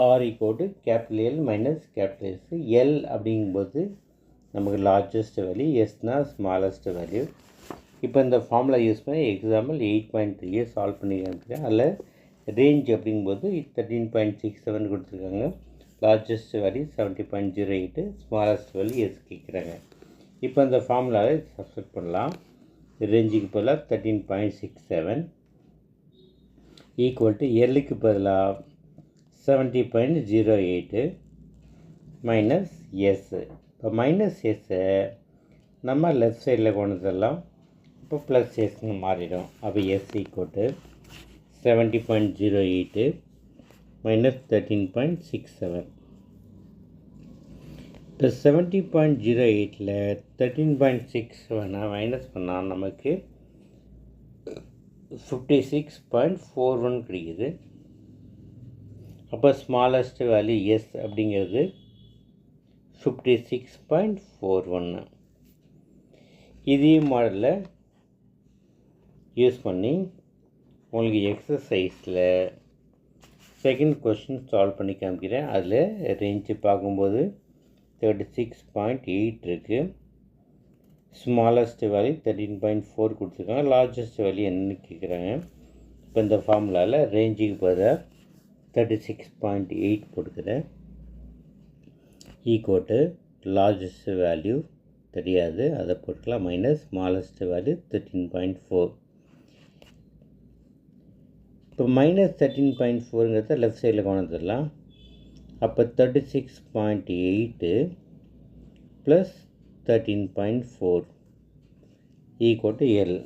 R equal to capital L minus capital S. L அப்படிங்கும்போது நமக்கு largest value, எஸ்னால் smallest value. இப்போ இந்த ஃபார்முலா யூஸ் பண்ணி எக்ஸாம்பிள் 8.3 சால்வ் பண்ணி காமிக்கிறேன். அதில் ரேஞ்ச் அப்படிங்கும்போது 13.67 கொடுத்துருக்காங்க. Largest value 70.08, smallest value S கேட்குறாங்க. இப்போ அந்த ஃபார்முலாவை சப்ஸ்டிட் பண்ணலாம். ரேஞ்சுக்கு பதிலாக 13.67 ஈக்குவல் டு எல்லுக்கு பதிலாக 70.08 மைனஸ் எஸ். இப்போ மைனஸ் எஸ்ஸை நம்ம லெஃப்ட் சைடில் கொண்டு வந்துடலாம். இப்போ ப்ளஸ் எஸ்ன்னு மாறிடும். அப்போ எஸ் ஈக்குவல் டு 70.08 மைனஸ் 13.67. இப்போ 70.08ல் 13.67 மைனஸ் பண்ணால் நமக்கு 56.41 கிடைக்குது. அப்போ ஸ்மாலஸ்ட் வேல்யூ எஸ் அப்படிங்கிறது 56.41. இதே மாடலில் யூஸ் பண்ணி உங்களுக்கு எக்ஸசைஸில் செகண்ட் கொஸ்டின் சால்வ் பண்ணி காமிக்கிறேன். அதில் ரேஞ்சு பார்க்கும்போது 36.8 இருக்குது. ஸ்மாலஸ்ட் வேல்யூ 13.4 கொடுத்துருக்காங்க. லார்ஜஸ்ட் வேல்யூ என்னன்னு கேட்குறாங்க. இப்போ இந்த ஃபார்முலாவில் ரேஞ்சுக்கு பதிலாக 36.8 கொடுக்குறேன். ஈக்குவல் லார்ஜஸ்ட் வேல்யூ தெரியாது, அதை போட்டுக்கலாம். Minus smallest value 13.4. இப்போ மைனஸ் 13.4ங்கிறத லெஃப்ட் சைடில் கொண்டு வந்துடலாம். அப்போ 36.8 ப்ளஸ் 13.4 ஈக்குவல் டு எல்.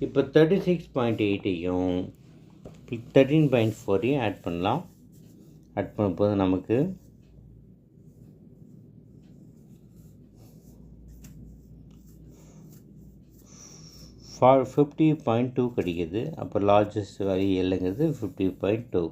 இப்போ 36.8ஐயும் 13.4ஐயும் ஆட் பண்ணலாம். ஆட் பண்ணும்போது நமக்கு 50.2 கிடைக்குது. அப்போ லார்ஜஸ்ட் வேல்யூ எல்லுங்கிறது 50.2.